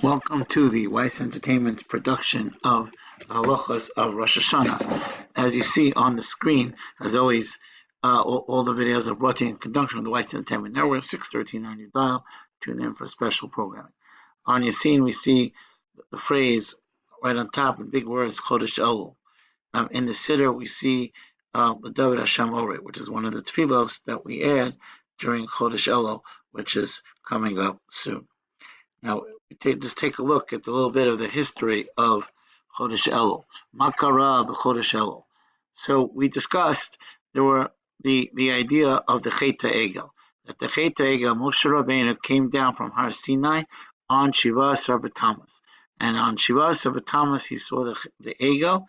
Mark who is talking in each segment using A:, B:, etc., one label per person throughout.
A: Welcome to the Weiss Entertainment's production of Halakhos of Rosh Hashanah. As you see on the screen, as always, all the videos are brought to you in conjunction with the Weiss Entertainment Network, 613 on your dial. Tune in for special programming. On your scene, we see the phrase right on top in big words, Chodesh Elul. In the Siddur, we see the David Hashem Ore, which is one of the tefillos that we add during Chodesh Elul, which is coming up soon. Now, just take a look at a little bit of the history of Chodesh Elul. Makara b'Chodesh Elul. So we discussed there were the idea of the Chet HaEgel, that the Chet HaEgel, Moshe Rabbeinu came down from Har Sinai on Shiva Asar B'Tammuz, and on Shiva Asar B'Tammuz he saw the Egel,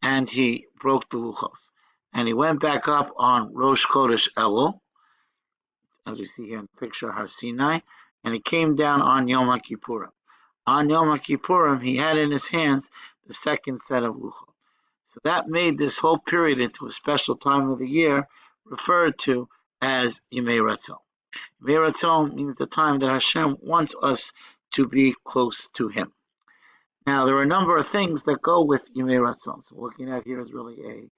A: and he broke the Luchos, and he went back up on Rosh Chodesh Elul, as we see here in the picture, Har Sinai, and he came down on Yom Kippurim. On Yom Kippurim, he had in his hands the second set of Luchot. So that made this whole period into a special time of the year referred to as Yemei Ratzon. Yemei Ratzon means the time that Hashem wants us to be close to Him. Now, there are a number of things that go with Yemei Ratzon. So looking at here is really a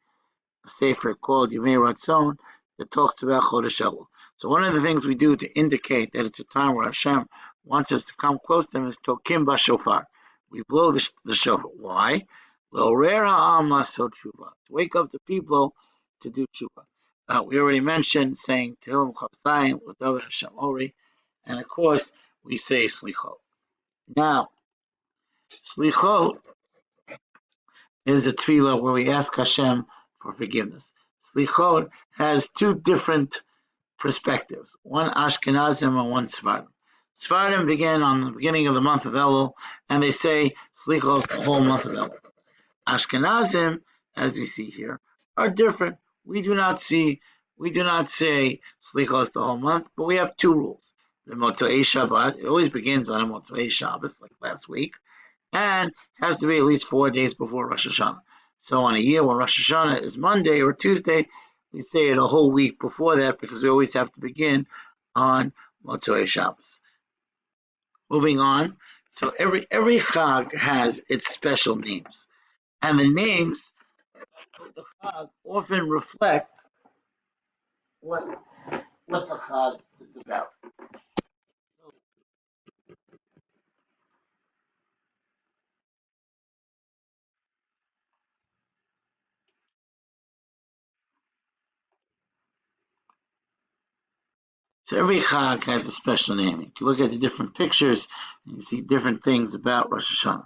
A: sefer called Yemei Ratzon that talks about Chodesh Elul. So one of the things we do to indicate that it's a time where Hashem wants us to come close to Him is Tokim Bashofar. We blow the shofar. Why? To wake up the people to do tshuva. We already mentioned saying Tehillim Chavzayim with David Hashem Ori, and of course we say Slichot. Now, Slichot is a tefillah where we ask Hashem for forgiveness. Slichot has two different perspectives, one Ashkenazim and one Sephardim. Sephardim began on the beginning of the month of Elul, and they say Slichot the whole month of Elul. Ashkenazim, as we see here, are different. We do not say Slichos the whole month, but we have two rules. The Motzei Shabbat, it always begins on a Motzei Shabbos, like last week, and has to be at least 4 days before Rosh Hashanah. So on a year when Rosh Hashanah is Monday or Tuesday, we say it a whole week before that because we always have to begin on Motzei Shabbos. Moving on, so every Chag has its special names, and the names of the Chag often reflect what the Chag is about. So every Chag has a special name. If you look at the different pictures, you see different things about Rosh Hashanah.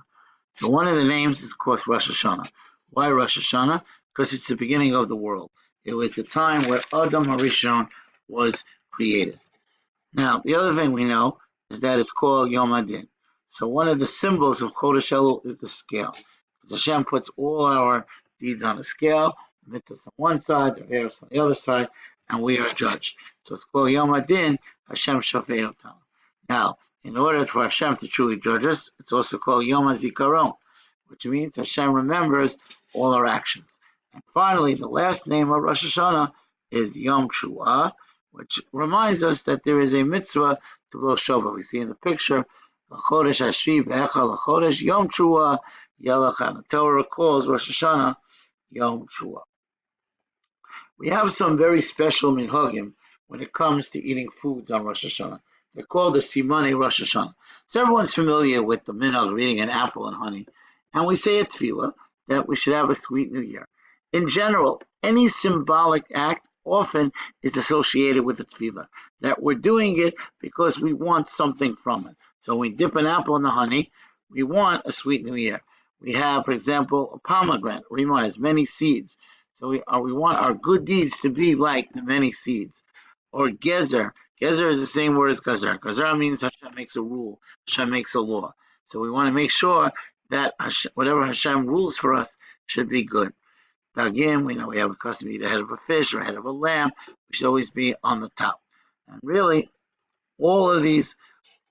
A: So one of the names is, of course, Rosh Hashanah. Why Rosh Hashanah? Because it's the beginning of the world. It was the time where Adam HaRishon was created. Now, the other thing we know is that it's called Yom Adin. So one of the symbols of Chodesh Elul is the scale. Because Hashem puts all our deeds on a scale, the mitzvahs on one side, the aveiros on the other side, and we are judged. So it's called Yom Adin, Hashem Shofei Otam. Now, in order for Hashem to truly judge us, it's also called Yom HaZikaron, which means Hashem remembers all our actions. And finally, the last name of Rosh Hashanah is Yom Tshuah, which reminds us that there is a mitzvah to blow shofar. We see in the picture, Chodesh Hashvi Be'echal Chodesh Yom Tshuah Yelachan. The Torah calls Rosh Hashanah Yom Tshuah. We have some very special minhagim when it comes to eating foods on Rosh Hashanah. They're called the Simane Rosh Hashanah. So everyone's familiar with the minhag of eating an apple and honey. And we say at tefillah that we should have a sweet new year. In general, any symbolic act often is associated with the tefillah, that we're doing it because we want something from it. So when we dip an apple in the honey, we want a sweet new year. We have, for example, a pomegranate. Rimon has many seeds. So we want our good deeds to be like the many seeds. Or gezer. Gezer is the same word as gazar. Gazar means Hashem makes a rule. Hashem makes a law. So we want to make sure that whatever Hashem rules for us should be good. Again, we know we have a custom to eat a head of a fish or a head of a lamb. We should always be on the top. And really, all of these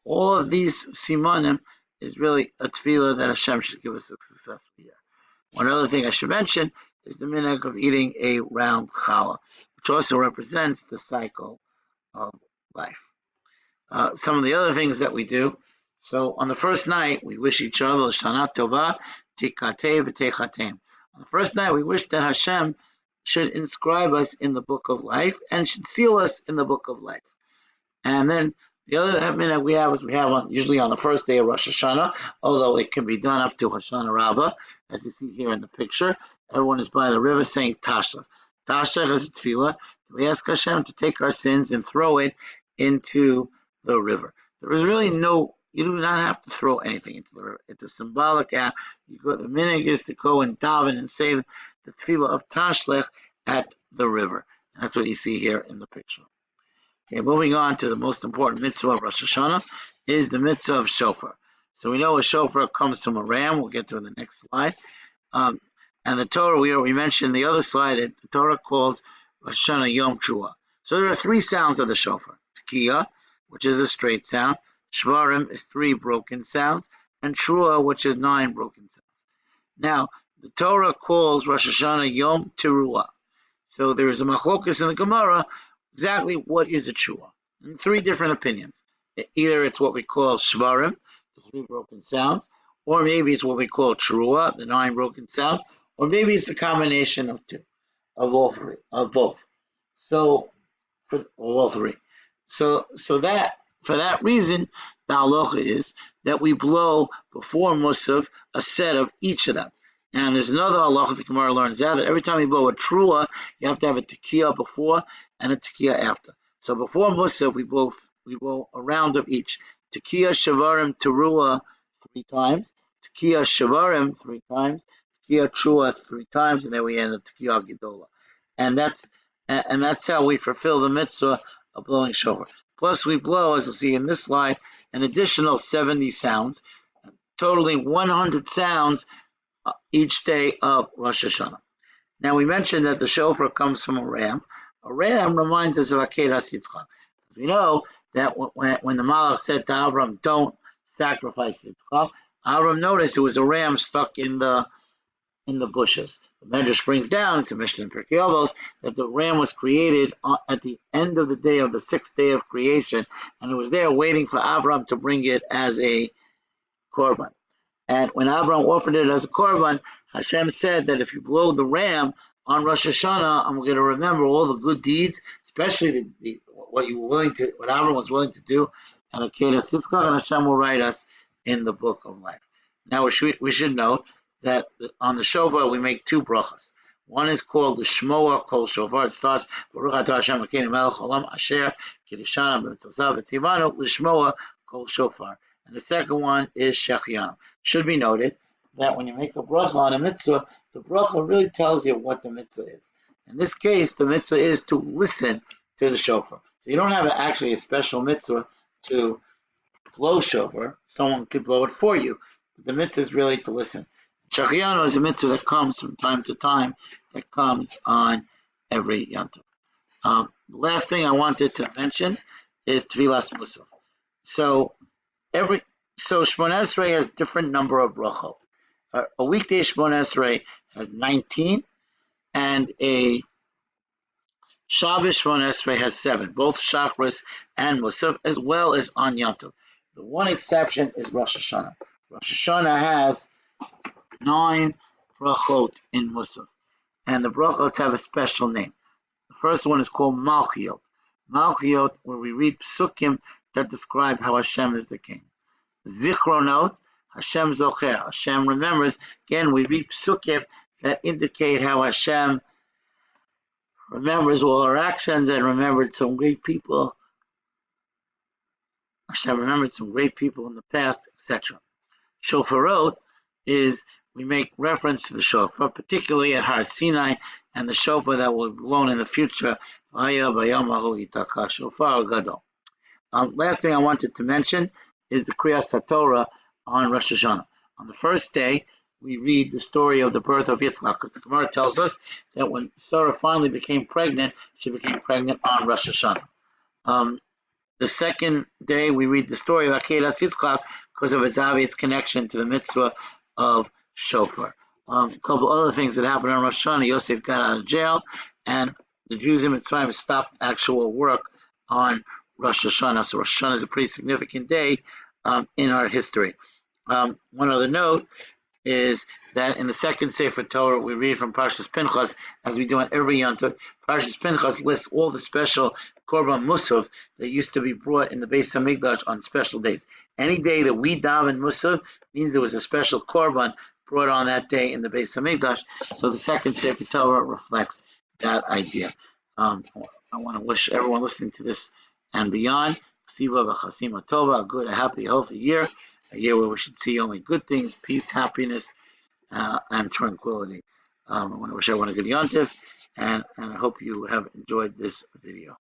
A: simanim is really a tefillah that Hashem should give us a successful year. One other thing I should mention is the minhag of eating a round challah, which also represents the cycle of life. Some of the other things that we do So on the first night, we wish each other Shana Tova, Tikateh v'Techatem. On the first night, we wish that Hashem should inscribe us in the book of life and should seal us in the book of life. And then the other minute we have usually on the first day of Rosh Hashanah, although it can be done up to Hoshana Rabbah, as you see here in the picture. Everyone is by the river saying Tashlach. Tashlach is a tefillah. We ask Hashem to take our sins and throw it into the river. There is really you do not have to throw anything into the river. It's a symbolic act. The minhag is to go and daven and say the tefillah of Tashlach at the river. And that's what you see here in the picture. Okay, moving on to the most important mitzvah of Rosh Hashanah is the mitzvah of shofar. So we know a shofar comes from a ram. We'll get to it in the next slide. And the Torah, we mentioned the other slide, the Torah calls Rosh Hashanah Yom Trua. So there are three sounds of the shofar. Tekiah, which is a straight sound. Shvarim is 3 broken sounds. And Trua, which is 9 broken sounds. Now, the Torah calls Rosh Hashanah Yom Teruah. So there is a machlokas in the Gemara, exactly what is a trua. And 3 different opinions. Either it's what we call shvarim, the 3 broken sounds, or maybe it's what we call trua, the 9 broken sounds, or maybe it's a combination of 2, of both. So for all 3. So that for that reason, the halacha is that we blow before Musaf a set of each of them. And there's another halacha the Gemara learns out that every time you blow a trua, you have to have a tekiah before and a tekiah after. So before Musaf, we blow a round of each. Tekiah shavarim teruah 3 times, tekiah shavarim 3 times, tekiah trua 3 times, and then we end up tekiah gedola. And that's how we fulfill the mitzvah of blowing shofar. Plus, we blow, as you'll see in this slide, an additional 70 sounds, totaling 100 sounds each day of Rosh Hashanah. Now, we mentioned that the shofar comes from a ram. A ram reminds us of Akedas Yitzchak. We know that when the Malach said to Avram, don't sacrifice Yitzchak, Avram noticed it was a ram stuck in the bushes. The Medrash brings down to Mishnah and Pirkei Avos that the ram was created at the end of the day of the 6th day of creation, and it was there waiting for Avram to bring it as a korban. And when Avram offered it as a korban, Hashem said that if you blow the ram on Rosh Hashanah, I'm going to remember all the good deeds, especially what Avram was willing to do, and Akedas Yitzchak, and Hashem will write us in the book of life. Now we should note that on the shofar we make 2 brachas. One is called the Shmoa Kol Shofar. It starts Baruch Atah Hashem Elokeinu Melech Haolam Asher Kiddushanu B'Mitzvotav V'Tzivanu L'Shmoa Kol Shofar. And the second one is Shechianu. Should be noted that when you make a bracha on a mitzvah, the bracha really tells you what the mitzvah is. In this case, the mitzvah is to listen to the shofar. So you don't have actually a special mitzvah to blow shofar. Someone could blow it for you. But the mitzvah is really to listen. Shechianu is a mitzvah that comes from time to time, that comes on every Yom Tov. The last thing I wanted to mention is Tfilas Musaf. So Shmoneh Esrei has different number of brachot. A weekday Shmoneh Esrei has 19, and a Shabbos Shmoneh Esrei has 7, both Shachris and Musaf, as well as on Yom Tov. The one exception is Rosh Hashanah. Rosh Hashanah has 9 brachot in Musaf, and the brachot have a special name. The first one is called Malchiot. Malchiot, where we read psukim that describe how Hashem is the king. Zichronot, Hashem Zocher, Hashem remembers. Again, we read psukim that indicate how Hashem remembers all our actions and remembered some great people. Hashem remembered some great people in the past, etc. Shofarot is we make reference to the shofar, particularly at Har Sinai, and the shofar that will be blown in the future. Last thing I wanted to mention is the Kriyas HaTorah on Rosh Hashanah. On the first day, we read the story of the birth of Yitzchak, because the Gemara tells us that when Sarah finally became pregnant, she became pregnant on Rosh Hashanah. The second day, we read the story of Akedas Yitzchak because of its obvious connection to the mitzvah of shofar. A couple other things that happened on Rosh Hashanah. Yosef got out of jail, and the Jews in Mitzrayim stopped actual work on Rosh Hashanah. So Rosh Hashanah is a pretty significant day in our history. One other note is that in the second Sefer Torah we read from Parshas Pinchas, as we do on every Yom Tov. Parshas Pinchas lists all the special Korban Musaf that used to be brought in the Beis Hamikdash on special days. Any day that we daven Musaf means there was a special Korban brought on that day in the Beis Hamikdash. So the second Sefer Torah reflects that idea. I want to wish everyone listening to this and beyond Siva v'chasima tova, a good, a happy, healthy year. A year where we should see only good things, peace, happiness, and tranquility. I want to wish everyone a good Yontif, and I hope you have enjoyed this video.